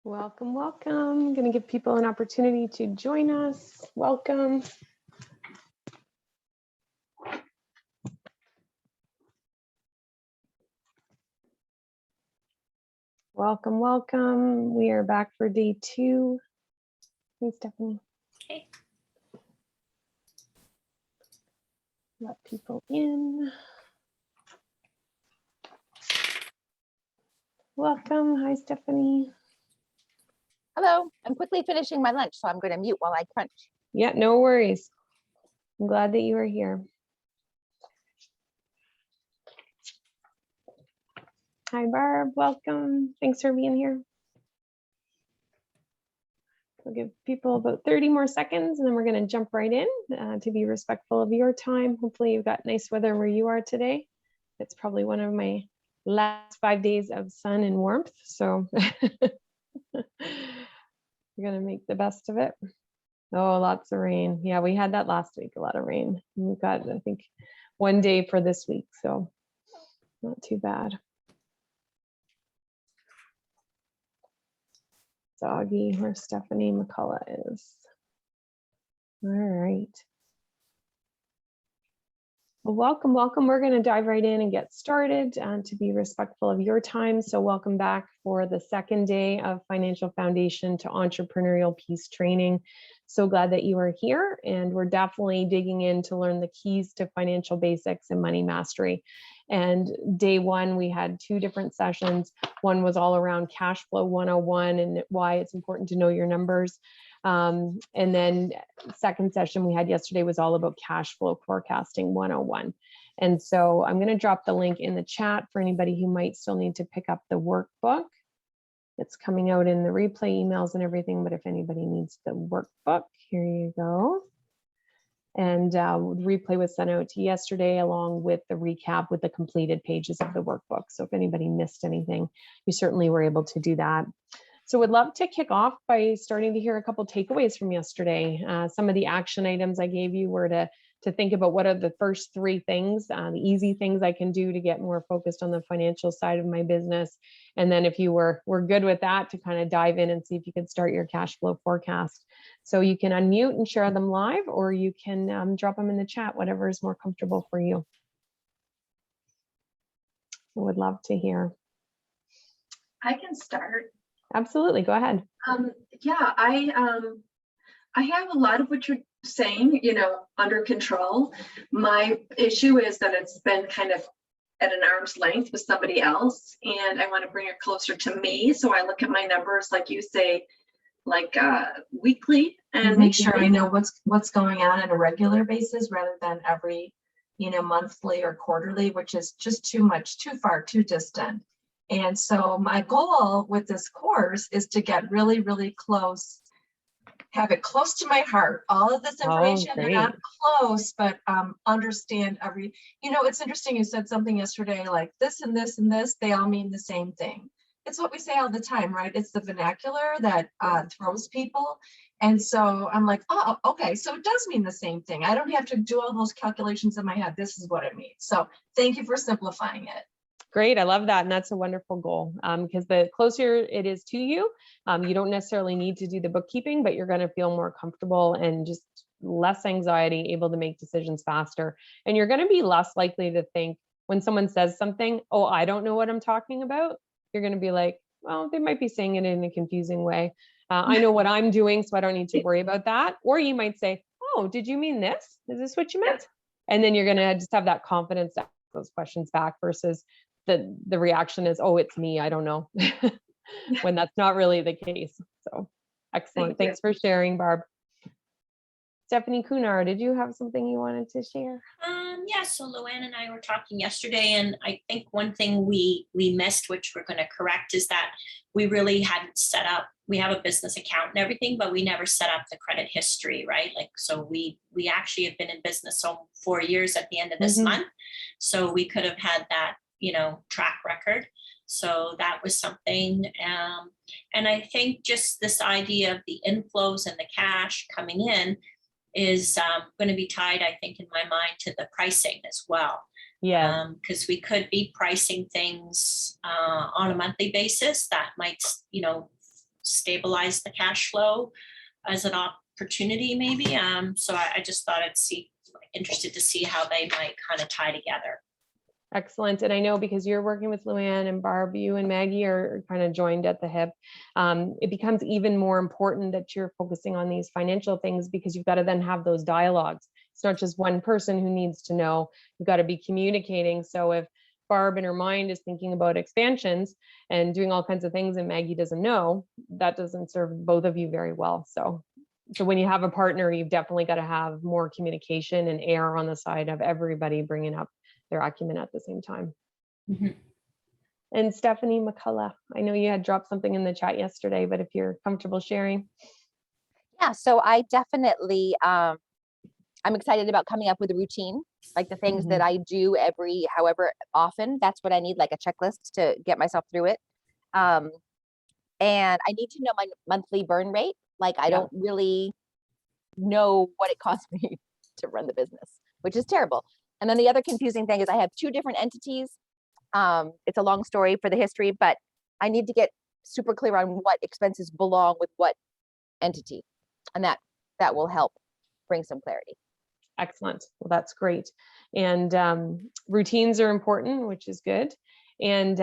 Welcome, welcome. I'm going to give people an opportunity to join us. Welcome. Welcome, welcome. We are back for day 2. Hey, Stephanie. Okay. Let people in. Welcome. Hi, Stephanie. Hello. I'm quickly finishing my lunch, so I'm going to mute while I crunch. Yeah, no worries. I'm glad that you are here. Hi, Barb. Welcome. Thanks for being here. We'll give people about 30 more seconds and then we're going to jump right in to be respectful of your time. Hopefully you've got nice weather where you are today. It's probably one of my last 5 days of sun and warmth. So we're going to make the best of it. Oh, lots of rain. Yeah, we had that last week, a lot of rain. We've got, I think, 1 day for this week. So not too bad. Doggy, where Stephanie McCullough is. All right. Well, welcome, welcome. We're going to dive right in and get started to be respectful of your time. So welcome back for the second day of Financial Foundation to Entrepreneurial Peace Training. So glad that you are here, and we're definitely digging in to learn the keys to financial basics and money mastery. And day 1, we had 2 different sessions. One was all around cash flow 101 and why it's important to know your numbers. And then second session we had yesterday was all about cash flow forecasting 101. And so I'm going to drop the link in the chat for anybody who might still need to pick up the workbook. It's coming out in the replay emails and everything, but if anybody needs the workbook, here you go. And the replay was sent out yesterday along with the recap with the completed pages of the workbook. So if anybody missed anything, you certainly were able to do that. So would love to kick off by starting to hear a couple takeaways from yesterday. Some of the action items I gave you were to think about what are the first 3 things, the easy things I can do to get more focused on the financial side of my business. And then if you were good with that, to kind of dive in and see if you could start your cash flow forecast. So you can unmute and share them live, or you can drop them in the chat, whatever is more comfortable for you. I would love to hear. I can start. Absolutely, go ahead. Yeah, I have a lot of what you're saying, under control. My issue is that it's been kind of at an arm's length with somebody else, and I want to bring it closer to me. So I look at my numbers, like you say, like weekly, and make sure I know what's going on a regular basis rather than every, monthly or quarterly, which is just too much, too far, too distant. And so my goal with this course is to get really, really close, have it close to my heart. All of this information, they're not close, but understand every, it's interesting. You said something yesterday, like this and this and this, they all mean the same thing. It's what we say all the time, right? It's the vernacular that throws people. And so I'm like, oh, okay, so it does mean the same thing. I don't have to do all those calculations in my head. This is what it means. So thank you for simplifying it. Great. I love that. And that's a wonderful goal because the closer it is to you, you don't necessarily need to do the bookkeeping, but you're going to feel more comfortable and just less anxiety, able to make decisions faster. And you're going to be less likely to think when someone says something, oh, I don't know what I'm talking about. You're going to be like, well, they might be saying it in a confusing way. I know what I'm doing, so I don't need to worry about that. Or you might say, oh, did you mean this? Is this what you meant? And then you're going to just have that confidence to ask those questions back versus the reaction is, oh, it's me, I don't know, when that's not really the case. So excellent. Thanks for sharing, Barb. Stephanie Kunar, did you have something you wanted to share? Yeah, so Luann and I were talking yesterday, and I think one thing we missed, which we're going to correct, is that we really hadn't set up, we have a business account and everything, but we never set up the credit history, right? Like, so we actually have been in business 4 years at the end of this month. So we could have had that, track record. So that was something. And I think just this idea of the inflows and the cash coming in is going to be tied, I think, in my mind to the pricing as well. Yeah. Because we could be pricing things on a monthly basis that might, stabilize the cash flow as an opportunity maybe. So I just thought interested to see how they might kind of tie together. Excellent. And I know because you're working with Luann and Barb, you and Maggie are kind of joined at the hip. It becomes even more important that you're focusing on these financial things because you've got to then have those dialogues. It's not just one person who needs to know. You've got to be communicating. So if Barb in her mind is thinking about expansions and doing all kinds of things and Maggie doesn't know, that doesn't serve both of you very well. So when you have a partner, you've definitely got to have more communication and err on the side of everybody bringing up their acumen at the same time. Mm-hmm. And Stephanie McCullough, I know you had dropped something in the chat yesterday, but if you're comfortable sharing. Yeah, so I definitely, I'm excited about coming up with a routine, like the things that I do however often. That's what I need, like a checklist to get myself through it. And I need to know my monthly burn rate. Like I don't really know what it costs me to run the business, which is terrible. And then the other confusing thing is I have 2 different entities. It's a long story for the history, but I need to get super clear on what expenses belong with what entity. And that will help bring some clarity. Excellent. Well, that's great. And routines are important, which is good. And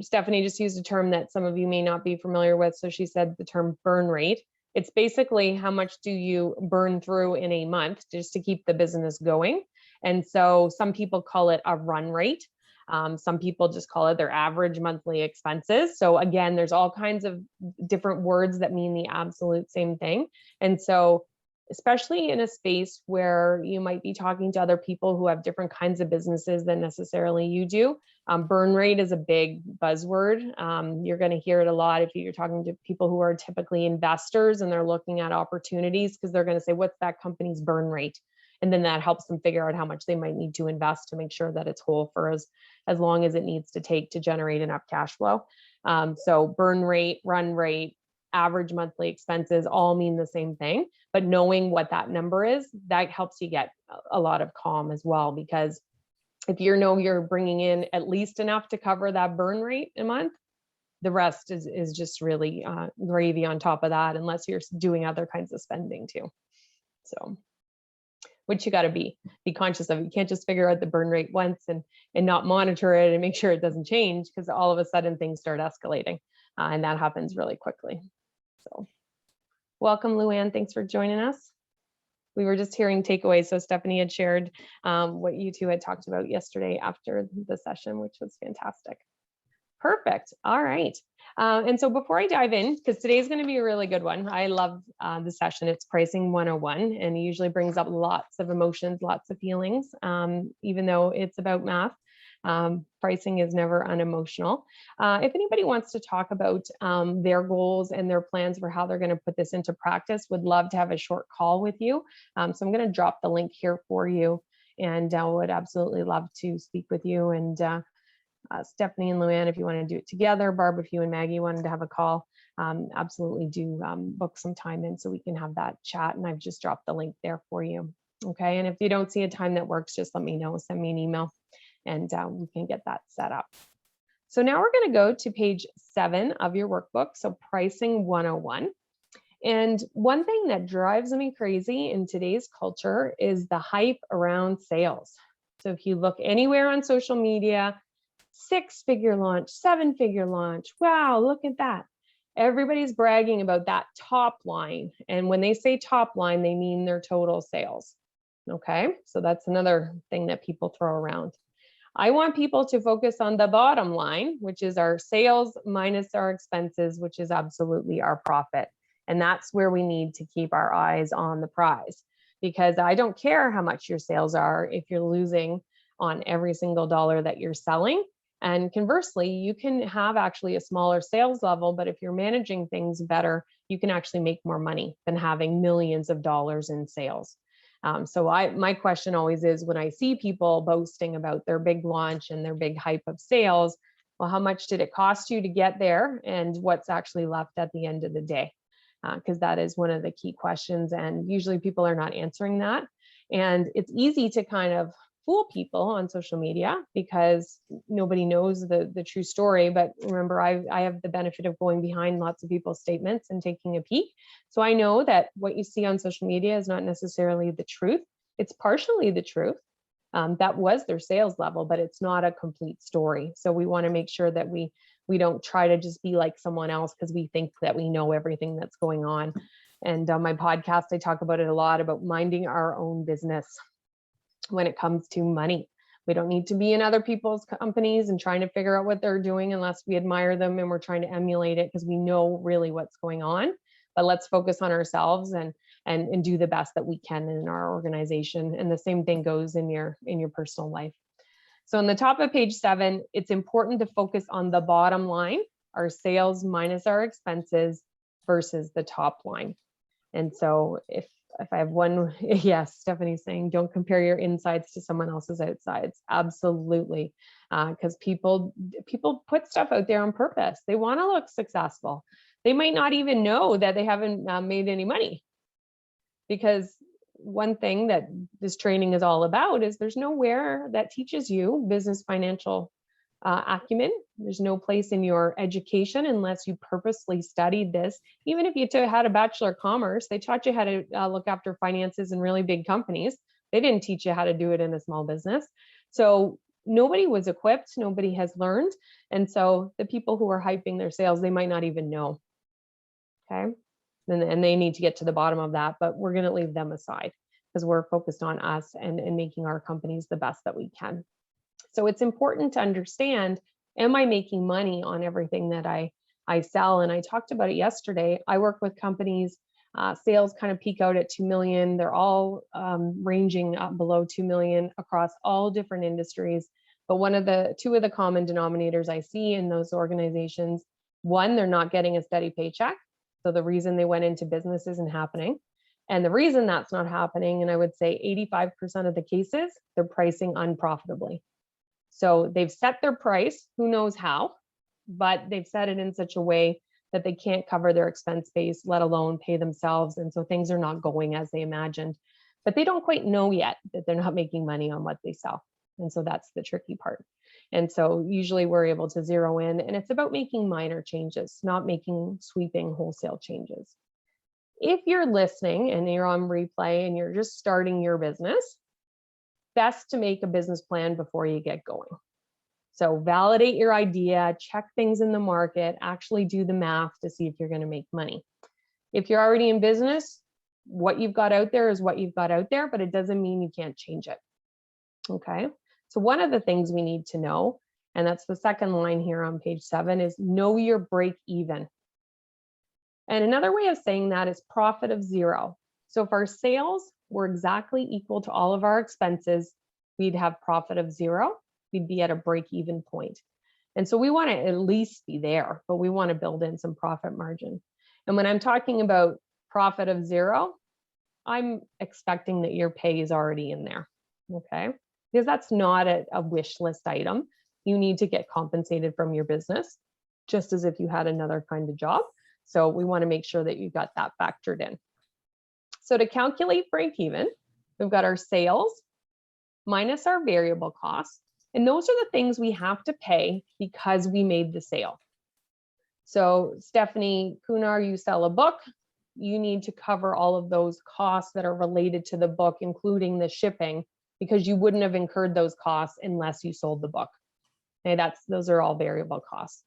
Stephanie just used a term that some of you may not be familiar with. So she said the term burn rate. It's basically how much do you burn through in a month just to keep the business going. And so some people call it a run rate. Some people just call it their average monthly expenses. So again, there's all kinds of different words that mean the absolute same thing. And so especially in a space where you might be talking to other people who have different kinds of businesses than necessarily you do. Burn rate is a big buzzword. You're going to hear it a lot if you're talking to people who are typically investors and they're looking at opportunities because they're going to say, what's that company's burn rate? And then that helps them figure out how much they might need to invest to make sure that it's whole for as long as it needs to take to generate enough cash flow. So burn rate, run rate, average monthly expenses all mean the same thing, but knowing what that number is, that helps you get a lot of calm as well, because if you know you're bringing in at least enough to cover that burn rate a month, the rest is just really gravy on top of that, unless you're doing other kinds of spending too. So, which you got to be conscious of. You can't just figure out the burn rate once and not monitor it and make sure it doesn't change, because all of a sudden things start escalating, and that happens really quickly. So welcome, Luann. Thanks for joining us. We were just hearing takeaways. So Stephanie had shared what you two had talked about yesterday after the session, which was fantastic. Perfect. All right. And so before I dive in, because today's going to be a really good one, I love the session. It's Pricing 101, and it usually brings up lots of emotions, lots of feelings, even though it's about math. Pricing is never unemotional. If anybody wants to talk about their goals and their plans for how they're going to put this into practice, would love to have a short call with you. So I'm going to drop the link here for you, and would absolutely love to speak with you. And Stephanie and Luann, if you want to do it together, Barb, if you and Maggie wanted to have a call, absolutely do book some time in so we can have that chat. And I've just dropped the link there for you. Okay. And if you don't see a time that works, just let me know, send me an email, and we can get that set up. So now we're going to go to page 7 of your workbook. So Pricing 101. And one thing that drives me crazy in today's culture is the hype around sales. So if you look anywhere on social media, 6-figure launch, 7-figure launch. Wow, look at that. Everybody's bragging about that top line. And when they say top line, they mean their total sales. Okay, so that's another thing that people throw around. I want people to focus on the bottom line, which is our sales minus our expenses, which is absolutely our profit. And that's where we need to keep our eyes on the prize, because I don't care how much your sales are if you're losing on every single dollar that you're selling. And conversely, you can have actually a smaller sales level, but if you're managing things better, you can actually make more money than having millions of dollars in sales. So my question always is, when I see people boasting about their big launch and their big hype of sales, well, how much did it cost you to get there, and what's actually left at the end of the day? Because that is one of the key questions, and usually people are not answering that. And it's easy to kind of fool people on social media because nobody knows the true story. But remember, I have the benefit of going behind lots of people's statements and taking a peek. So I know that what you see on social media is not necessarily the truth. It's partially the truth. That was their sales level, but it's not a complete story. So we want to make sure that we don't try to just be like someone else because we think that we know everything that's going on. And on my podcast, I talk about it a lot, about minding our own business when it comes to money. We don't need to be in other people's companies and trying to figure out what they're doing unless we admire them and we're trying to emulate it because we know really what's going on. But let's focus on ourselves and do the best that we can in our organization. And the same thing goes in your personal life. So on the top of page 7, it's important to focus on the bottom line, our sales minus our expenses versus the top line. And so if I have one, yes, Stephanie's saying, don't compare your insides to someone else's outsides. Absolutely. Because people put stuff out there on purpose. They want to look successful. They might not even know that they haven't made any money. Because one thing that this training is all about is there's nowhere that teaches you business financial acumen. There's no place in your education unless you purposely studied this. Even if you had a Bachelor of Commerce, they taught you how to look after finances in really big companies. They didn't teach you how to do it in a small business. So nobody was equipped, nobody has learned. And so the people who are hyping their sales, they might not even know. Okay. And they need to get to the bottom of that, but we're going to leave them aside because we're focused on us and making our companies the best that we can. So it's important to understand, am I making money on everything that I sell? And I talked about it yesterday. I work with companies, sales kind of peak out at 2 million. They're all ranging up below 2 million across all different industries. But two of the common denominators I see in those organizations, one, they're not getting a steady paycheck. So the reason they went into business isn't happening. And the reason that's not happening, and I would say 85% of the cases, they're pricing unprofitably. So they've set their price, who knows how, but they've set it in such a way that they can't cover their expense base, let alone pay themselves. And so things are not going as they imagined, but they don't quite know yet that they're not making money on what they sell. And so that's the tricky part. And so usually we're able to zero in, and it's about making minor changes, not making sweeping wholesale changes. If you're listening and you're on replay and you're just starting your business, best to make a business plan before you get going. So validate your idea, check things in the market, actually do the math to see if you're going to make money. If you're already in business, what you've got out there is what you've got out there, but it doesn't mean you can't change it. Okay. So one of the things we need to know, and that's the second line here on page 7, is know your break even. And another way of saying that is profit of 0. So if our sales were exactly equal to all of our expenses, we'd have profit of 0. We'd be at a break-even point. And so we want to at least be there, but we want to build in some profit margin. And when I'm talking about profit of 0, I'm expecting that your pay is already in there, okay? Because that's not a wish list item. You need to get compensated from your business, just as if you had another kind of job. So we want to make sure that you've got that factored in. So to calculate break even, we've got our sales minus our variable costs. And those are the things we have to pay because we made the sale. So Stephanie Kunar, you sell a book, you need to cover all of those costs that are related to the book, including the shipping, because you wouldn't have incurred those costs unless you sold the book. Okay, those are all variable costs.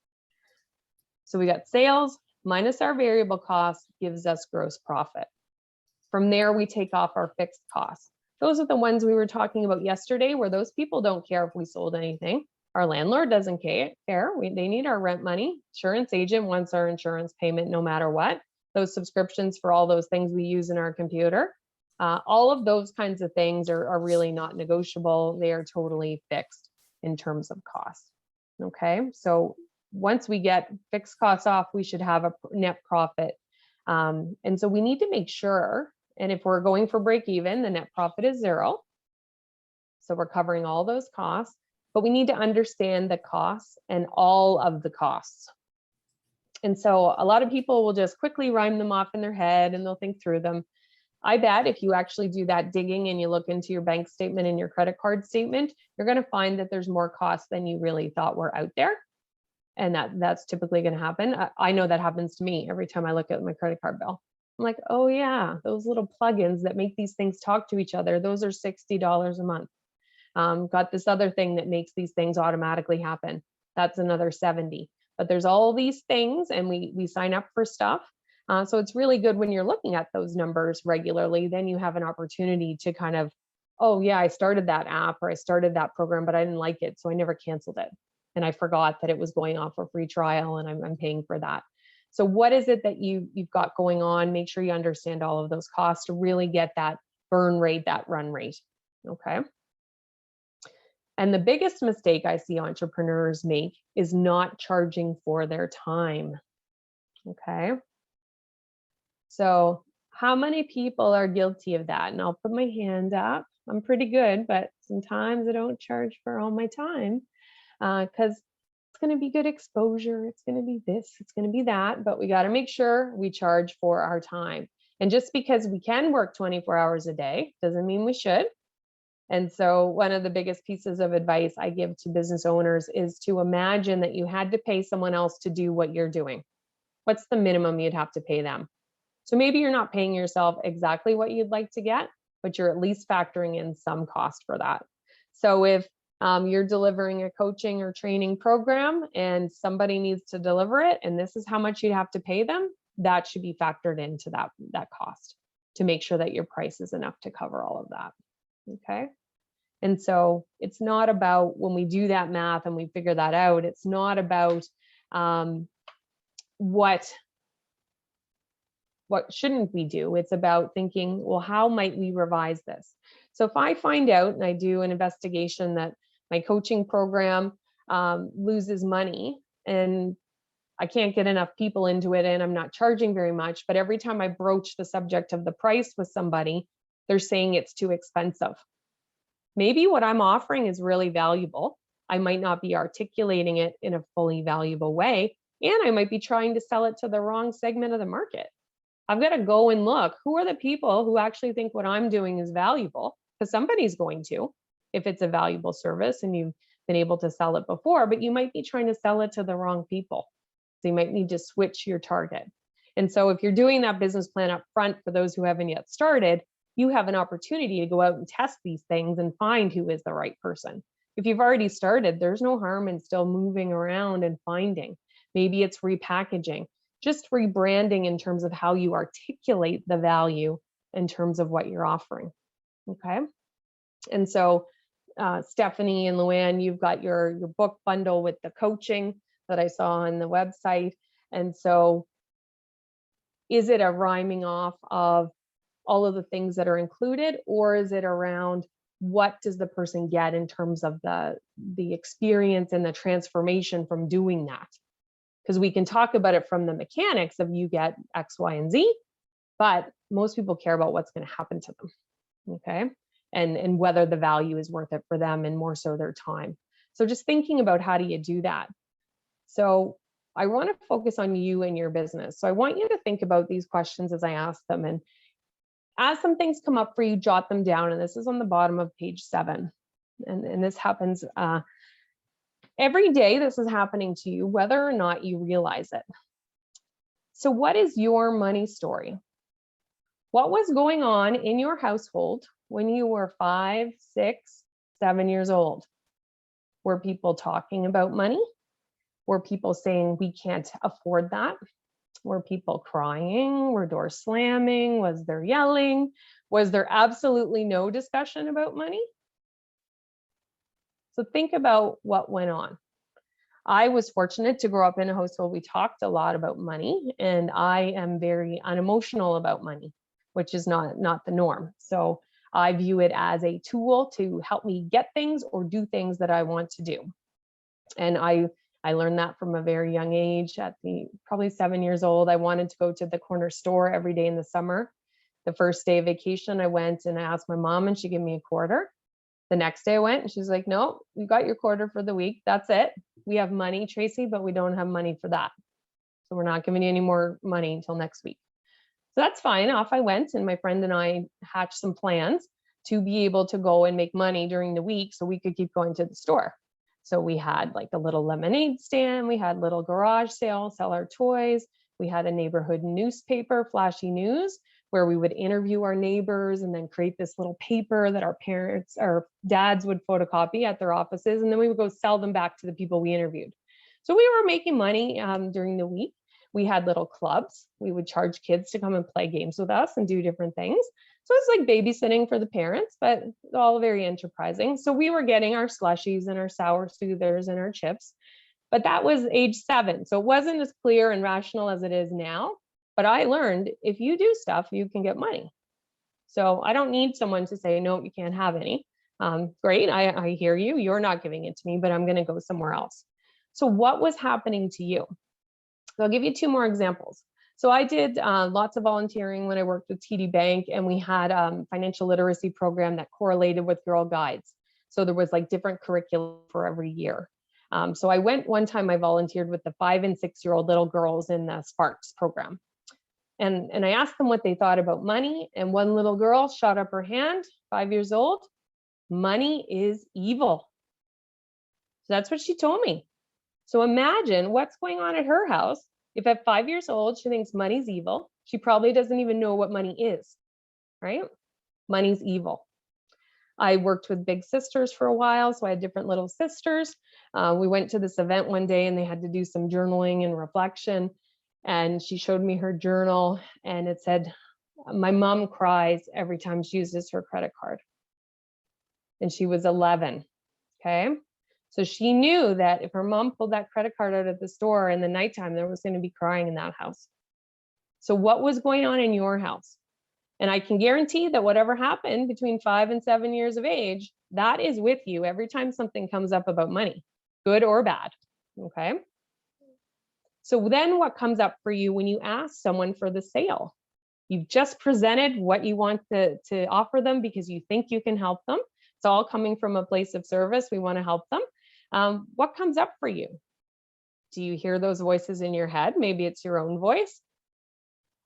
So we got sales minus our variable costs gives us gross profit. From there, we take off our fixed costs. Those are the ones we were talking about yesterday, where those people don't care if we sold anything. Our landlord doesn't care. They need our rent money. Insurance agent wants our insurance payment no matter what. Those subscriptions for all those things we use in our computer. All of those kinds of things are really not negotiable. They are totally fixed in terms of cost. Okay, so once we get fixed costs off, we should have a net profit. And so we need to make sure, and if we're going for break even, the net profit is 0. So we're covering all those costs, but we need to understand the costs and all of the costs. And so a lot of people will just quickly rhyme them off in their head and they'll think through them. I bet if you actually do that digging and you look into your bank statement and your credit card statement, you're going to find that there's more costs than you really thought were out there. And that's typically going to happen. I know that happens to me every time I look at my credit card bill. I'm like, oh yeah, those little plugins that make these things talk to each other, those are $60 a month. Got this other thing that makes these things automatically happen. That's another 70. But there's all these things, and we sign up for stuff. So it's really good when you're looking at those numbers regularly. Then you have an opportunity to kind of, oh yeah, I started that app or I started that program, but I didn't like it, so I never canceled it. And I forgot that it was going off a free trial, and I'm paying for that. So what is it that you've got going on? Make sure you understand all of those costs to really get that burn rate, that run rate. Okay. And the biggest mistake I see entrepreneurs make is not charging for their time. Okay. So how many people are guilty of that? And I'll put my hand up. I'm pretty good, but sometimes I don't charge for all my time because it's going to be good exposure. It's going to be this, it's going to be that, but we got to make sure we charge for our time. And just because we can work 24 hours a day doesn't mean we should. And so one of the biggest pieces of advice I give to business owners is to imagine that you had to pay someone else to do what you're doing. What's the minimum you'd have to pay them? So maybe you're not paying yourself exactly what you'd like to get, but you're at least factoring in some cost for that. So if you're delivering a coaching or training program and somebody needs to deliver it, and this is how much you'd have to pay them, that should be factored into that cost to make sure that your price is enough to cover all of that. Okay. And so it's not about, when we do that math and we figure that out, it's not about what shouldn't we do? It's about thinking, well, how might we revise this? So if I find out and I do an investigation that my coaching program loses money and I can't get enough people into it and I'm not charging very much, but every time I broach the subject of the price with somebody, they're saying it's too expensive. Maybe what I'm offering is really valuable. I might not be articulating it in a fully valuable way, and I might be trying to sell it to the wrong segment of the market. I've got to go and look, who are the people who actually think what I'm doing is valuable? Because somebody's going to, if it's a valuable service and you've been able to sell it before, but you might be trying to sell it to the wrong people. So you might need to switch your target. And so if you're doing that business plan up front, for those who haven't yet started, you have an opportunity to go out and test these things and find who is the right person. If you've already started, there's no harm in still moving around and finding. Maybe it's repackaging, just rebranding in terms of how you articulate the value in terms of what you're offering. Okay. And so Stephanie and Luann, you've got your book bundle with the coaching that I saw on the website. And so is it a rhyming off of all of the things that are included, or is it around what does the person get in terms of the experience and the transformation from doing that? Because we can talk about it from the mechanics of you get X, Y, and Z, but most people care about what's going to happen to them. Okay. And whether the value is worth it for them, and more so their time. So just thinking about, how do you do that? So I want to focus on you and your business. So I want you to think about these questions as I ask them. And as some things come up for you, jot them down. And this is on the bottom of page 7. And this happens every day. This is happening to you, whether or not you realize it. So what is your money story? What was going on in your household when you were 5, 6, 7 years old? Were people talking about money? Were people saying we can't afford that? Were people crying? Were doors slamming? Was there yelling? Was there absolutely no discussion about money? So think about what went on. I was fortunate to grow up in a household we talked a lot about money, and I am very unemotional about money, which is not the norm. So I view it as a tool to help me get things or do things that I want to do. And I learned that from a very young age. At probably 7 years old, I wanted to go to the corner store every day in the summer. The first day of vacation, I went and I asked my mom, and she gave me a quarter. The next day I went and she's like, no, you got your quarter for the week. That's it. We have money, Tracy, but we don't have money for that. So we're not giving you any more money until next week. So that's fine. Off I went, and my friend and I hatched some plans to be able to go and make money during the week so we could keep going to the store. So we had like a little lemonade stand, we had little garage sale, sell our toys. We had a neighborhood newspaper, Flashy News, where we would interview our neighbors and then create this little paper that our parents or dads would photocopy at their offices. And then we would go sell them back to the people we interviewed. So we were making money during the week. We had little clubs. We would charge kids to come and play games with us and do different things. So it's like babysitting for the parents, but all very enterprising. So we were getting our slushies and our sour soothers and our chips, but that was age 7. So it wasn't as clear and rational as it is now. But I learned if you do stuff, you can get money. So I don't need someone to say, no, you can't have any. Great, I hear you. You're not giving it to me, but I'm going to go somewhere else. So what was happening to you? So I'll give you 2 more examples. So I did lots of volunteering when I worked with TD Bank, and we had a financial literacy program that correlated with Girl Guides. So there was like different curriculum for every year. So I went one time, I volunteered with the 5 and 6-year-old little girls in the Sparks program. And I asked them what they thought about money. And one little girl shot up her hand, 5 years old. Money is evil. So that's what she told me. So imagine what's going on at her house. If at 5 years old, she thinks money's evil, she probably doesn't even know what money is, right? Money's evil. I worked with big sisters for a while, so I had different little sisters. We went to this event one day and they had to do some journaling and reflection. And she showed me her journal and it said, my mom cries every time she uses her credit card. And she was 11, okay? So she knew that if her mom pulled that credit card out at the store in the nighttime, there was going to be crying in that house. So what was going on in your house? And I can guarantee that whatever happened between 5 and 7 years of age, that is with you every time something comes up about money, good or bad, okay? So then what comes up for you when you ask someone for the sale? You've just presented what you want to offer them because you think you can help them. It's all coming from a place of service. We want to help them. What comes up for you? Do you hear those voices in your head? Maybe it's your own voice.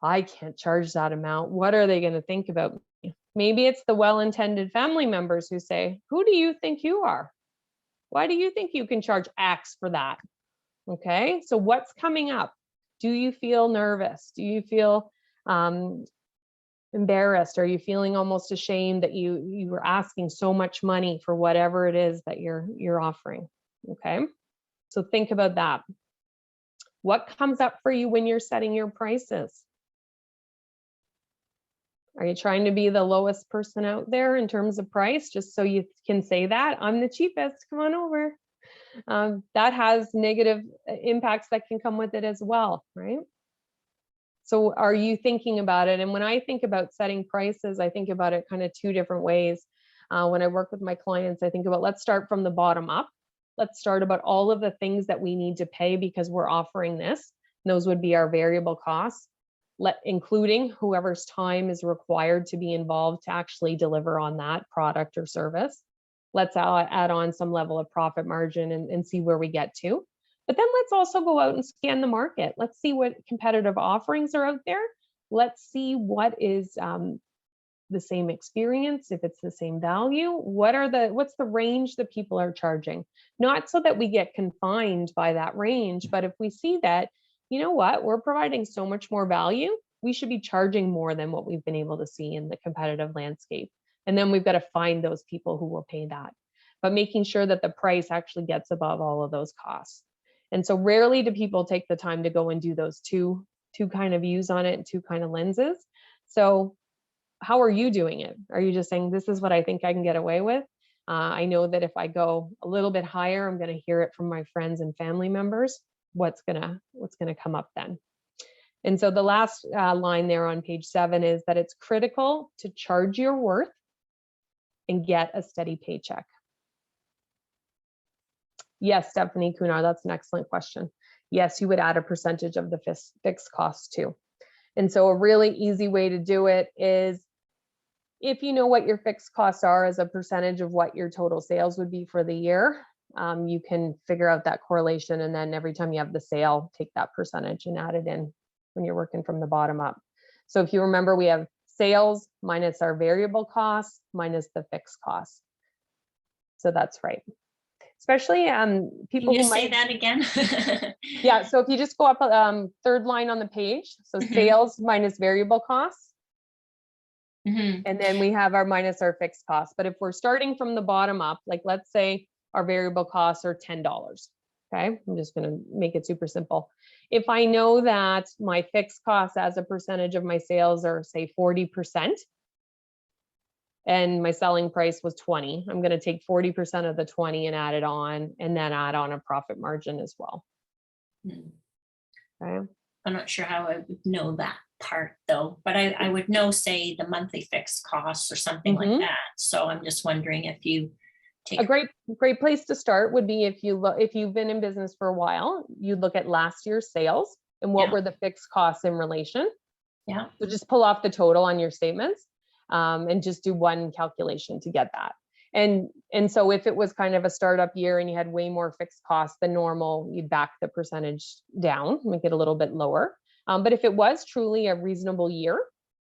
I can't charge that amount. What are they going to think about me? Maybe it's the well-intended family members who say, who do you think you are? Why do you think you can charge X for that? Okay, so what's coming up? Do you feel nervous? Do you feel embarrassed? Are you feeling almost ashamed that you were asking so much money for whatever it is that you're offering? Okay, so think about that. What comes up for you when you're setting your prices? Are you trying to be the lowest person out there in terms of price, just so you can say that I'm the cheapest, come on over? That has negative impacts that can come with it as well, right? So are you thinking about it? And when I think about setting prices, I think about it kind of 2 different ways. When I work with my clients, I think about, let's start from the bottom up. Let's start about all of the things that we need to pay because we're offering this. And those would be our variable costs, including whoever's time is required to be involved to actually deliver on that product or service. Let's add on some level of profit margin and see where we get to. But then let's also go out and scan the market. Let's see what competitive offerings are out there. Let's see what is the same experience, if it's the same value. What's the range that people are charging? Not so that we get confined by that range, but if we see that, you know what, we're providing so much more value, we should be charging more than what we've been able to see in the competitive landscape. And then we've got to find those people who will pay that, but making sure that the price actually gets above all of those costs. And so rarely do people take the time to go and do those two kind of views on it, 2 kind of lenses. So how are you doing it? Are you just saying, this is what I think I can get away with? I know that if I go a little bit higher, I'm going to hear it from my friends and family members. What's gonna come up then? And so the last line there on page 7 is that it's critical to charge your worth and get a steady paycheck. Yes, Stephanie Kunar, that's an excellent question. Yes, you would add a percentage of the fixed costs too. And so a really easy way to do it is, if you know what your fixed costs are as a percentage of what your total sales would be for the year, you can figure out that correlation. And then every time you have the sale, take that percentage and add it in when you're working from the bottom up. So if you remember, we have sales minus our variable costs minus the fixed costs. So that's right. Especially people Can you who say might, that again? yeah. So if you just go up third line on the page, so sales minus variable costs, and then we have our minus our fixed costs. But if we're starting from the bottom up, like let's say our variable costs are $10. Okay, I'm just going to make it super simple. If I know that my fixed costs as a percentage of my sales are say 40%, and my selling price was 20, I'm going to take 40% of the 20 and add it on, and then add on a profit margin as well. Okay. I'm not sure how I would know that part though, but I would know, say, the monthly fixed costs or something like that. So I'm just wondering if you take a great place to start would be if you've been in business for a while, you look at last year's sales and what were the fixed costs in relation. Yeah. So just pull off the total on your statements and just do one calculation to get that. And so if it was kind of a startup year and you had way more fixed costs than normal, you'd back the percentage down, make it a little bit lower. But if it was truly a reasonable year,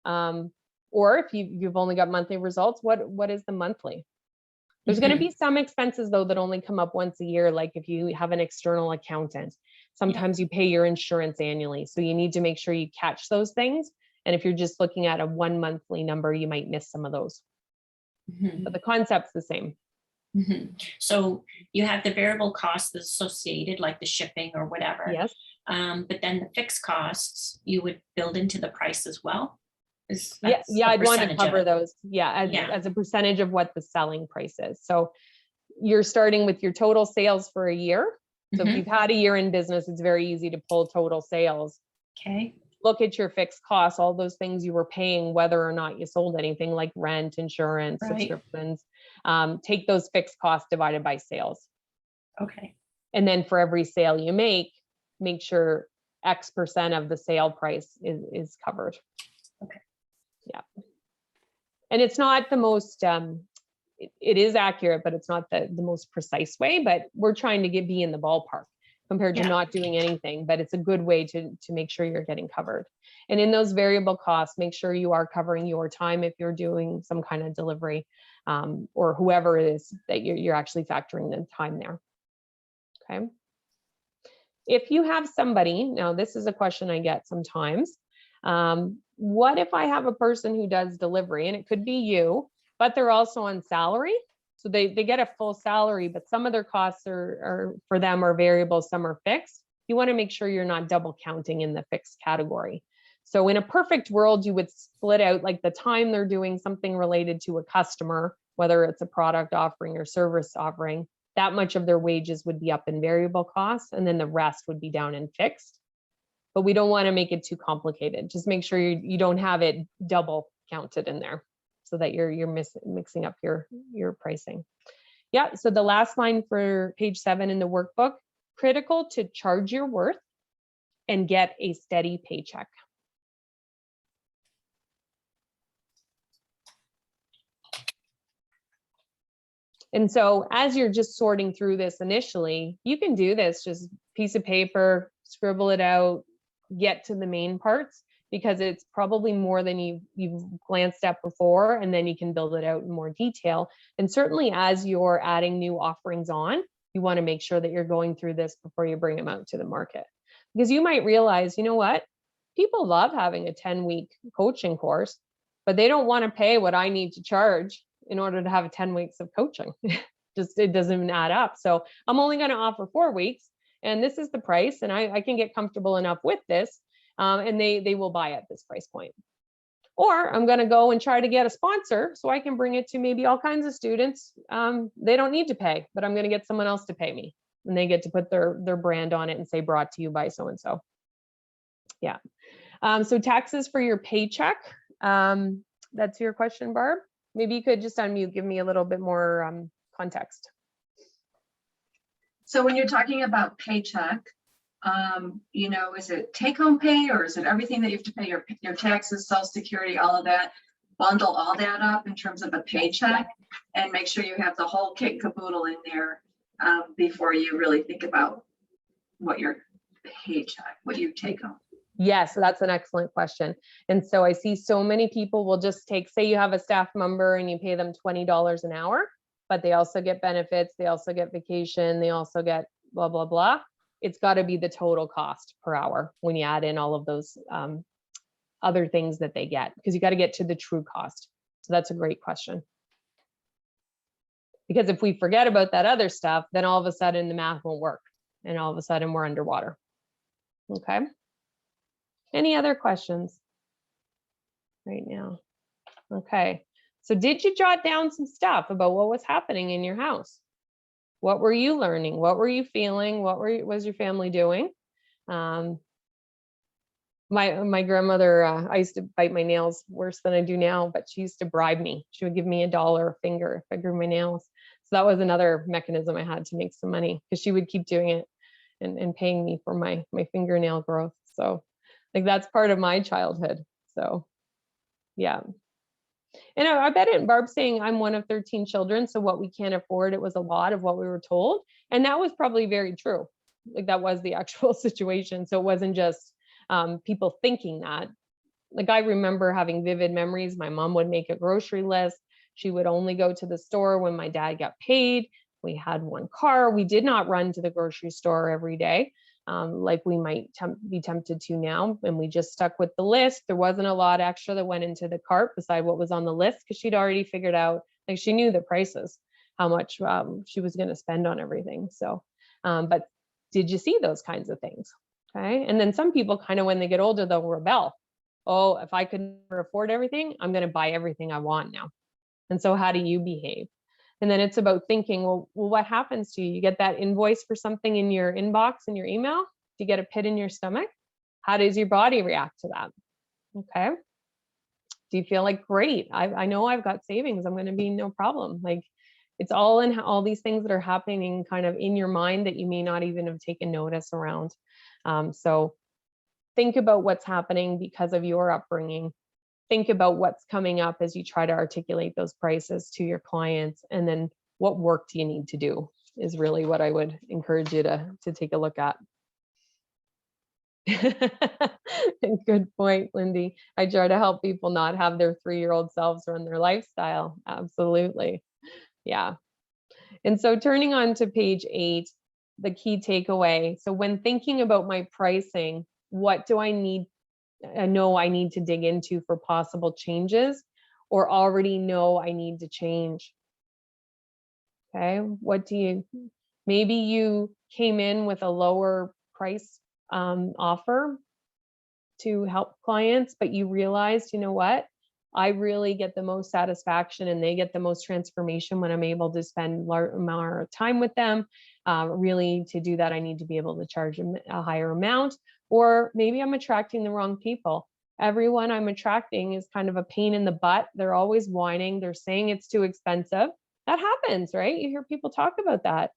or if you've only got monthly results, what is the monthly? There's going to be some expenses though that only come up once a year, like if you have an external accountant. Sometimes you pay your insurance annually, so you need to make sure you catch those things. And if you're just looking at a 1 monthly number, you might miss some of those. But the concept's the same. So you have the variable costs associated, like the shipping or whatever. Yes. But then the fixed costs you would build into the price as well. Yeah, I'd want to cover it. those. As a percentage of what the selling price is. So you're starting with your total sales for a year. So if you've had a year in business, it's very easy to pull total sales. Okay. Look at your fixed costs, all those things you were paying, whether or not you sold anything like rent, insurance, subscriptions. Take those fixed costs divided by sales. Okay. And then for every sale you make sure X percent of the sale price is covered. Okay. Yeah. And it's not the most, it is accurate, but it's not the most precise way, but we're trying to be in the ballpark compared to not doing anything, but it's a good way to make sure you're getting covered. And in those variable costs, make sure you are covering your time if you're doing some kind of delivery, or whoever it is that you're actually factoring the time there. Okay. If you have somebody, now this is a question I get sometimes, what if I have a person who does delivery, and it could be you, but they're also on salary? So they get a full salary, but some of their costs are for them are variable, some are fixed. You want to make sure you're not double counting in the fixed category. So in a perfect world, you would split out like the time they're doing something related to a customer, whether it's a product offering or service offering, that much of their wages would be up in variable costs, and then the rest would be down in fixed. But we don't want to make it too complicated. Just make sure you don't have it double counted in there, so that you're mixing up your pricing. Yeah, so the last line for page 7 in the workbook, critical to charge your worth and get a steady paycheck. And so as you're just sorting through this initially, you can do this, just piece of paper, scribble it out, get to the main parts, because it's probably more than you've glanced at before, and then you can build it out in more detail. And certainly as you're adding new offerings on, you want to make sure that you're going through this before you bring them out to the market. Because you might realize, you know what? People love having a 10-week coaching course, but they don't want to pay what I need to charge in order to have 10 weeks of coaching. It doesn't even add up. So I'm only going to offer 4 weeks, and this is the price, and I can get comfortable enough with this, and they will buy at this price point. Or I'm going to go and try to get a sponsor so I can bring it to maybe all kinds of students. They don't need to pay, but I'm going to get someone else to pay me, and they get to put their brand on it and say brought to you by so-and-so. Yeah. So taxes for your paycheck. That's your question, Barb? Maybe you could just unmute, give me a little bit more context. So when you're talking about paycheck, is it take-home pay, or is it everything that you have to pay, your taxes, Social Security, all of that, bundle all that up in terms of a paycheck, and make sure you have the whole kit and caboodle in there before you really think about what your paycheck, what you take home? Yes, that's an excellent question. And so I see so many people will just take, say you have a staff member and you pay them $20 an hour, but they also get benefits, they also get vacation, they also get blah, blah, blah. It's got to be the total cost per hour when you add in all of those other things that they get, because you got to get to the true cost. So that's a great question. Because if we forget about that other stuff, then all of a sudden the math won't work. And all of a sudden we're underwater. Okay. Any other questions right now? Okay. So did you jot down some stuff about what was happening in your house? What were you learning? What were you feeling? What was your family doing? My grandmother, I used to bite my nails worse than I do now, but she used to bribe me. She would give me $1 a finger if I grew my nails. So that was another mechanism I had to make some money, because she would keep doing it and paying me for my fingernail growth. So like that's part of my childhood. So yeah. And I bet it, Barb's saying I'm one of 13 children. So what we can't afford, it was a lot of what we were told. And that was probably very true. Like that was the actual situation. So it wasn't just people thinking that. Like I remember having vivid memories. My mom would make a grocery list. She would only go to the store when my dad got paid. We had one car. We did not run to the grocery store every day, like we might be tempted to now. And we just stuck with the list. There wasn't a lot extra that went into the cart beside what was on the list, because she'd already figured out, like she knew the prices, how much she was going to spend on everything. So, but did you see those kinds of things? Okay. And then some people kind of, when they get older, they'll rebel. Oh, if I could never afford everything, I'm going to buy everything I want now. And so how do you behave? And then it's about thinking, well, what happens to you? You get that invoice for something in your inbox, in your email? Do you get a pit in your stomach? How does your body react to that? Okay. Do you feel like, great, I know I've got savings, I'm going to be no problem. Like it's all in all these things that are happening kind of in your mind that you may not even have taken notice around. So think about what's happening because of your upbringing. Think about what's coming up as you try to articulate those prices to your clients. And then what work do you need to do is really what I would encourage you to take a look at. Good point, Lindy. I try to help people not have their 3-year-old selves run their lifestyle. Absolutely. Yeah. And so turning on to page 8, the key takeaway. So when thinking about my pricing, what do I need? I know I need to dig into for possible changes, or already know I need to change. Okay. What do you, maybe you came in with a lower price offer to help clients, but you realized, you know what? I really get the most satisfaction and they get the most transformation when I'm able to spend more time with them. Really, to do that, I need to be able to charge a higher amount, or maybe I'm attracting the wrong people. Everyone I'm attracting is kind of a pain in the butt. They're always whining. They're saying it's too expensive. That happens, right? You hear people talk about that.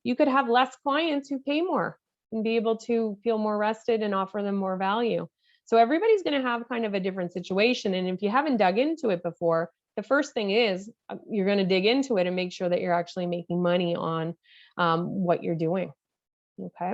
You could have less clients who pay more and be able to feel more rested and offer them more value. So everybody's going to have kind of a different situation. And if you haven't dug into it before, the first thing is you're going to dig into it and make sure that you're actually making money on what you're doing. Okay.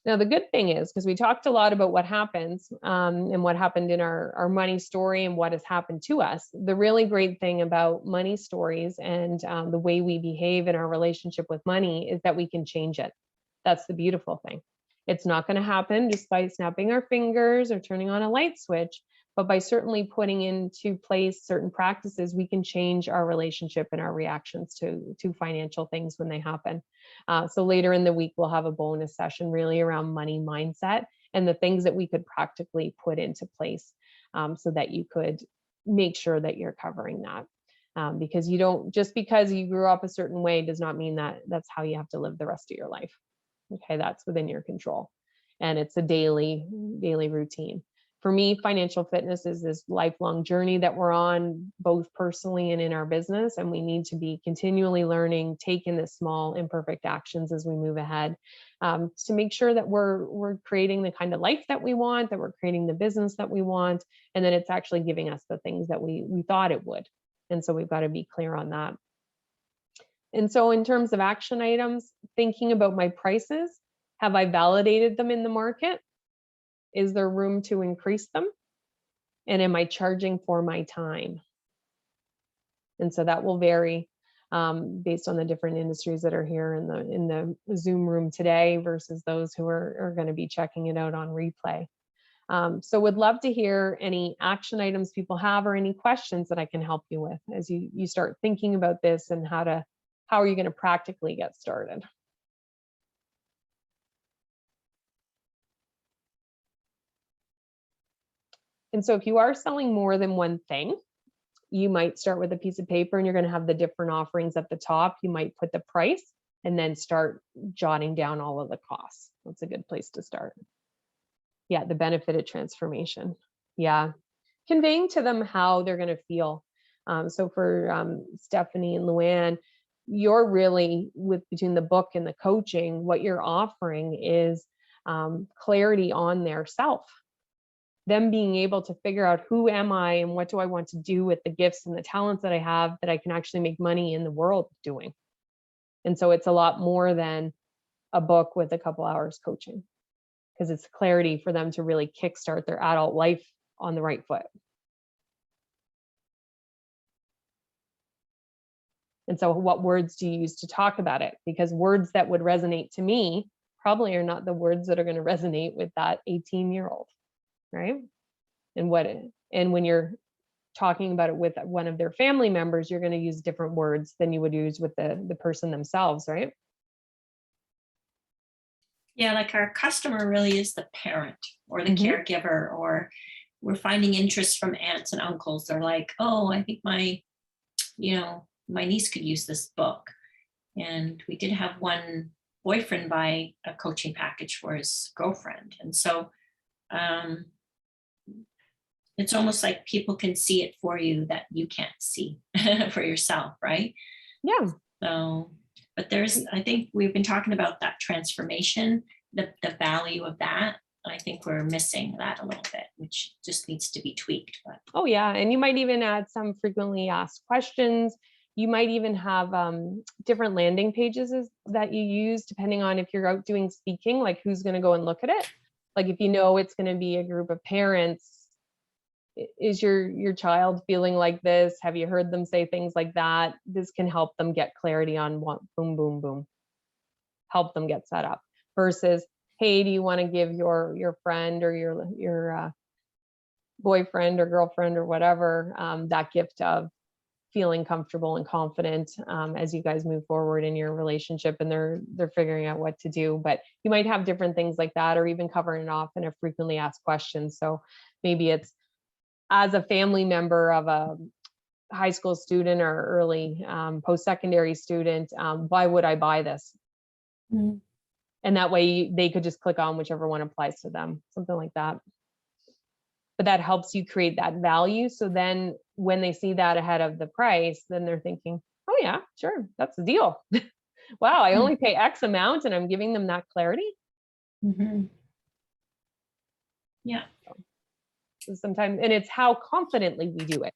Now, the good thing is, because we talked a lot about what happens and what happened in our money story and what has happened to us, the really great thing about money stories and the way we behave in our relationship with money is that we can change it. That's the beautiful thing. It's not going to happen just by snapping our fingers or turning on a light switch, but by certainly putting into place certain practices, we can change our relationship and our reactions to financial things when they happen. So later in the week, we'll have a bonus session really around money mindset and the things that we could practically put into place so that you could make sure that you're covering that. Because you don't, just because you grew up a certain way does not mean that that's how you have to live the rest of your life. Okay, that's within your control. And it's a daily routine. For me, financial fitness is this lifelong journey that we're on, both personally and in our business. And we need to be continually learning, taking the small imperfect actions as we move ahead to make sure that we're creating the kind of life that we want, that we're creating the business that we want, and that it's actually giving us the things that we thought it would. And so we've got to be clear on that. And so in terms of action items, thinking about my prices, Have I validated them in the market? Is there room to increase them? And am I charging for my time? And so that will vary based on the different industries that are here in the Zoom room today versus those who are going to be checking it out on replay. So would love to hear any action items people have or any questions that I can help you with as you start thinking about this and how are you going to practically get started? And so if you are selling more than one thing, you might start with a piece of paper and you're going to have the different offerings at the top. You might put the price and then start jotting down all of the costs. That's a good place to start. Yeah, the benefit of transformation. Yeah, conveying to them how they're going to feel. So for Stephanie and Luann, you're really between the book and the coaching, what you're offering is clarity on their self. Them being able to figure out who am I and what do I want to do with the gifts and the talents that I have that I can actually make money in the world doing. And so it's a lot more than a book with a couple hours coaching, because it's clarity for them to really kickstart their adult life on the right foot. And so what words do you use to talk about it? Because words that would resonate to me probably are not the words that are going to resonate with that 18-year-old, right? And when you're talking about it with one of their family members, you're going to use different words than you would use with the person themselves, right? Yeah, like our customer really is the parent or the caregiver, or we're finding interest from aunts and uncles. They're like, oh, I think my niece could use this book. And we did have one boyfriend buy a coaching package for his girlfriend. And so it's almost like people can see it for you that you can't see for yourself, right? Yeah. So, but I think we've been talking about that transformation, the value of that. I think we're missing that a little bit, which just needs to be tweaked. But. Oh yeah, and you might even add some frequently asked questions. You might even have different landing pages that you use depending on if you're out doing speaking, like who's going to go and look at it. Like if you know it's going to be a group of parents, is your child feeling like this? Have you heard them say things like that? This can help them get clarity on what, boom, boom, boom. Help them get set up versus, hey, do you want to give your friend or your boyfriend or girlfriend or whatever that gift of feeling comfortable and confident as you guys move forward in your relationship and they're figuring out what to do. But you might have different things like that, or even covering it off in a frequently asked questions. So maybe it's, as a family member of a high school student or early post-secondary student, why would I buy this? Mm-hmm. And that way they could just click on whichever one applies to them, something like that. But that helps you create that value. So then when they see that ahead of the price, then they're thinking, oh yeah, sure, that's the deal. Wow, I only pay X amount and I'm giving them that clarity. Mm-hmm. Yeah. So sometimes, and it's how confidently we do it.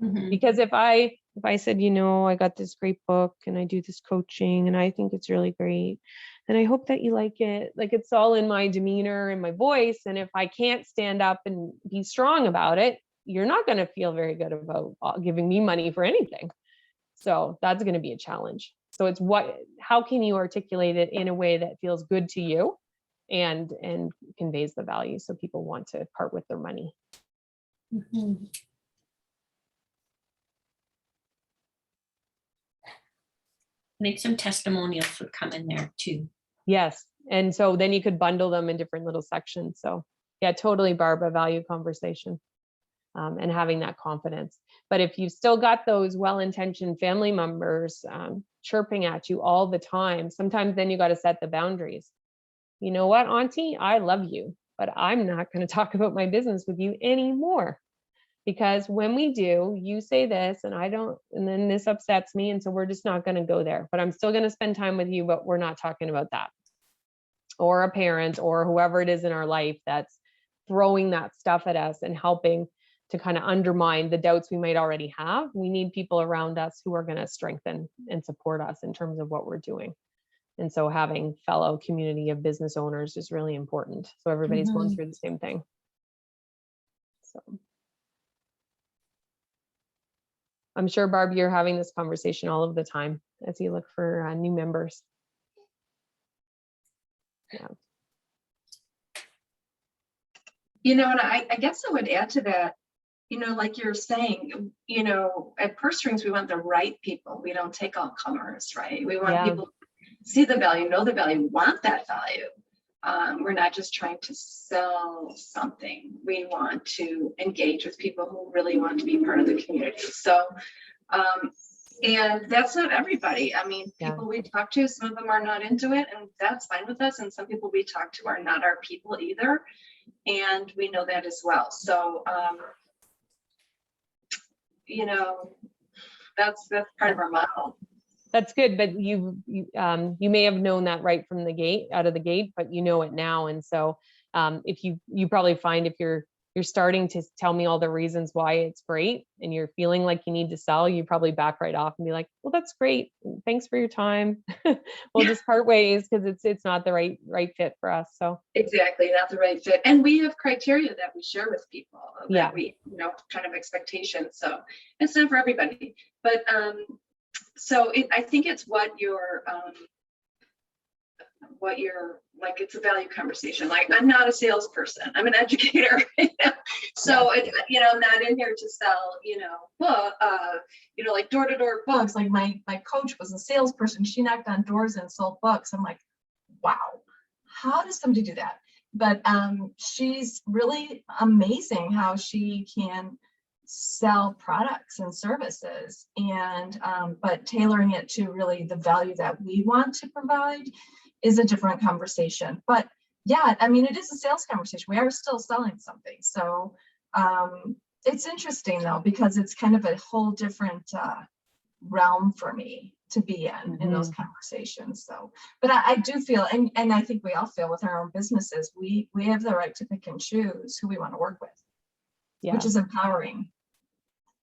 Mm-hmm. Because if I said, I got this great book and I do this coaching and I think it's really great, and I hope that you like it. Like it's all in my demeanor and my voice. And if I can't stand up and be strong about it, you're not going to feel very good about giving me money for anything. So that's going to be a challenge. So it's how can you articulate it in a way that feels good to you and conveys the value so people want to part with their money. Mm-hmm. I think some testimonials would come in there too. Yes. And so then you could bundle them in different little sections. So yeah, totally, Barb, a value conversation and having that confidence. But if you've still got those well-intentioned family members chirping at you all the time, sometimes then you got to set the boundaries. You know what, Auntie, I love you, but I'm not going to talk about my business with you anymore. Because when we do, you say this and I don't, and then this upsets me. And so we're just not going to go there, but I'm still going to spend time with you, but we're not talking about that. Or a parent or whoever it is in our life that's throwing that stuff at us and helping to kind of undermine the doubts we might already have. We need people around us who are going to strengthen and support us in terms of what we're doing. And so having fellow community of business owners is really important. So everybody's going through the same thing. So I'm sure, Barb, you're having this conversation all of the time as you look for new members. Yeah. And I guess I would add to that, like you're saying, at Purse Strings, we want the right people. We don't take all comers, right? We want people to see the value, know the value, want that value. We're not just trying to sell something. We want to engage with people who really want to be part of the community. So, and that's not everybody. I mean, people we talk to, some of them are not into it, and that's fine with us. And some people we talk to are not our people either. And we know that as well. So, that's part of our model. That's good, but you may have known that right from the gate, out of the gate, but you know it now. And so if you probably find if you're starting to tell me all the reasons why it's great and you're feeling like you need to sell, you probably back right off and be like, well, that's great. Thanks for your time. We'll just part ways because it's not the right fit for us. So exactly, not the right fit. And we have criteria that we share with people that we, kind of expectations. So it's not for everybody, but so I think it's what you're like, it's a value conversation. Like, I'm not a salesperson, I'm an educator. So I'm not in here to sell, book, like door-to-door books. Like my coach was a salesperson. She knocked on doors and sold books. I'm like, wow, how does somebody do that? But she's really amazing how she can sell products and services, and but tailoring it to really the value that we want to provide is a different conversation. But yeah, I mean, it is a sales conversation. We are still selling something. So it's interesting though, because it's kind of a whole different realm for me to be in those conversations. So, but I do feel, and I think we all feel with our own businesses, we have the right to pick and choose who we want to work with, which is empowering.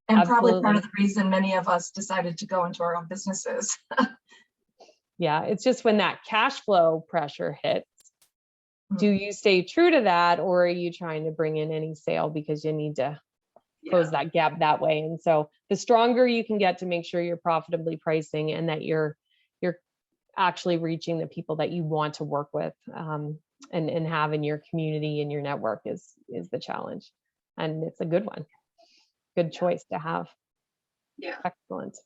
And probably part of the reason many of us decided to go into our own businesses. Yeah, it's just when that cash flow pressure hits, do you stay true to that, or are you trying to bring in any sale because you need to close that gap that way? And so the stronger you can get to make sure you're profitably pricing and that you're actually reaching the people that you want to work with and have in your community and your network is the challenge. And it's a good one. Good choice to have. Yeah. Excellent.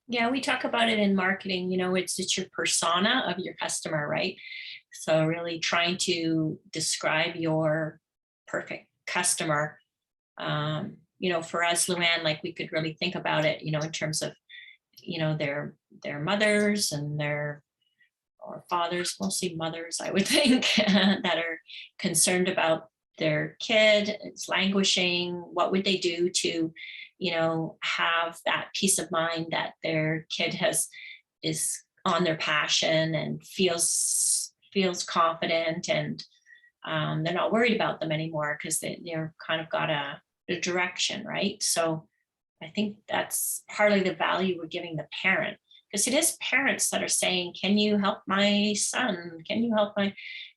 Yeah, we talk about it in marketing, it's your persona of your customer, right? So really trying to describe your perfect customer. For us, Luann, like we could really think about it, in terms of, their mothers and or fathers, mostly mothers, I would think, that are concerned about their kid. It's languishing. What would they do to have that peace of mind that their kid is on their passion and feels confident, and they're not worried about them anymore because they're kind of got a direction, right? So I think that's partly the value we're giving the parent, because it is parents that are saying, can you help my son? Can you help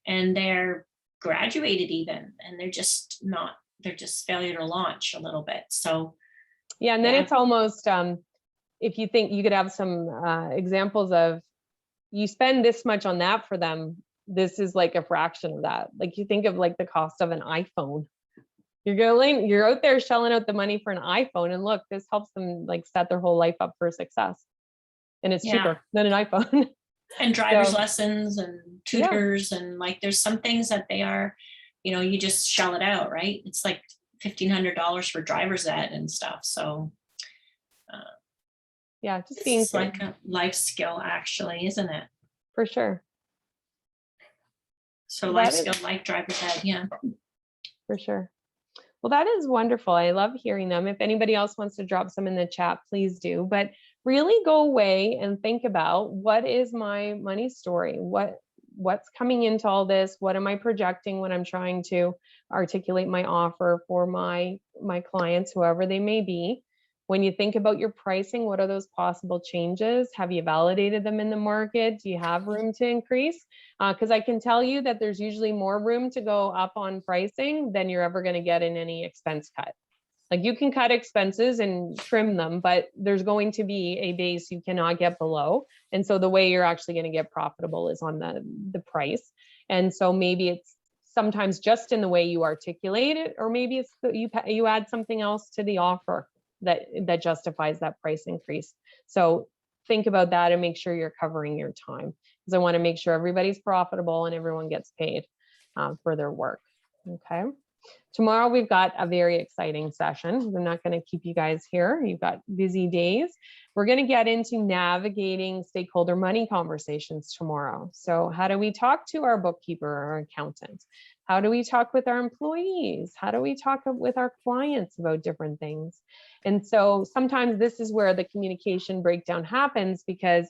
and they're graduated even, and they're just failure to launch a little bit. So yeah, and then it's almost if you think you could have some examples of, you spend this much on that for them, this is like a fraction of that. Like you think of like the cost of an iPhone. You're out there shelling out the money for an iPhone, and look, this helps them like set their whole life up for success, and it's cheaper than an iPhone. And driver's lessons and tutors and like there's some things that they are, you just shell it out, right? It's like $1,500 for driver's ed and stuff. So just being it's like a life skill, actually, isn't it? For sure. So life skill like driver's ed, for sure. Well, that is wonderful. I love hearing them. If anybody else wants to drop some in the chat, please do. But really go away and think about, what is my money story? What's coming into all this? What am I projecting when I'm trying to articulate my offer for my clients, whoever they may be? when you think about your pricing, what are those possible changes? Have you validated them in the market? Do you have room to increase? Because I can tell you that there's usually more room to go up on pricing than you're ever going to get in any expense cut. Like you can cut expenses and trim them, but there's going to be a base you cannot get below. And so the way you're actually going to get profitable is on the price. And so maybe it's sometimes just in the way you articulate it, or maybe it's that you add something else to the offer that justifies that price increase. So think about that and make sure you're covering your time, because I want to make sure everybody's profitable and everyone gets paid for their work. Okay. Tomorrow we've got a very exciting session. We're not going to keep you guys here. You've got busy days. We're going to get into navigating stakeholder money conversations tomorrow. So how do we talk to our bookkeeper or our accountant? How do we talk with our employees? How do we talk with our clients about different things? And so sometimes this is where the communication breakdown happens, because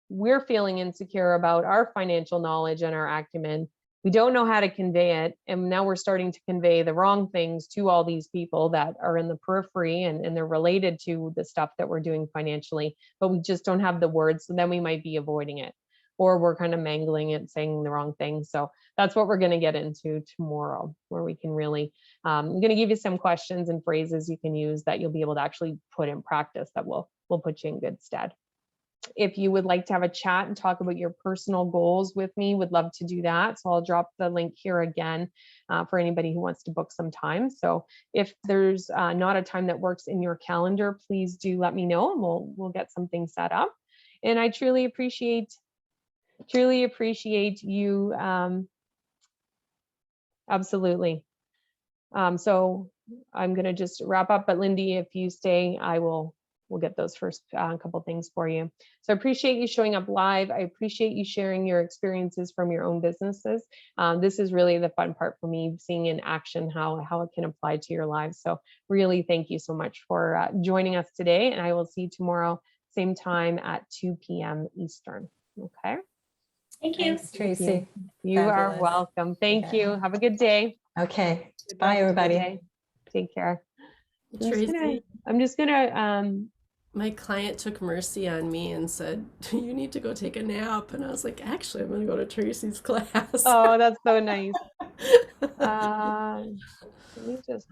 we're feeling insecure about our financial knowledge and our acumen. We don't know how to convey it. And now we're starting to convey the wrong things to all these people that are in the periphery and they're related to the stuff that we're doing financially, but we just don't have the words. So then we might be avoiding it, or we're kind of mangling it, saying the wrong thing. So that's what we're going to get into tomorrow, where we can really, I'm going to give you some questions and phrases you can use that you'll be able to actually put in practice that will put you in good stead. If you would like to have a chat and talk about your personal goals with me, would love to do that. So I'll drop the link here again for anybody who wants to book some time. So if there's not a time that works in your calendar, please do let me know and we'll get something set up. And I truly appreciate you. Absolutely. So I'm going to just wrap up, but Lindy, if you stay, we'll get those first couple things for you. So I appreciate you showing up live. I appreciate you sharing your experiences from your own businesses. This is really the fun part for me, seeing in action how it can apply to your lives. So really, thank you so much for joining us today. And I will see you tomorrow, same time at 2 p.m. Eastern. Okay. Thank you. Thanks, Tracy. You are Fabulous. welcome. Thank Okay. you. Have a good day. Okay. Good Bye, rest of the everybody. day. Take care. Tracy, I'm just gonna my client took mercy on me and said, "You need to go take a nap." And I was like, "Actually, I'm going to go to Tracy's class." oh, that's so nice. Let me just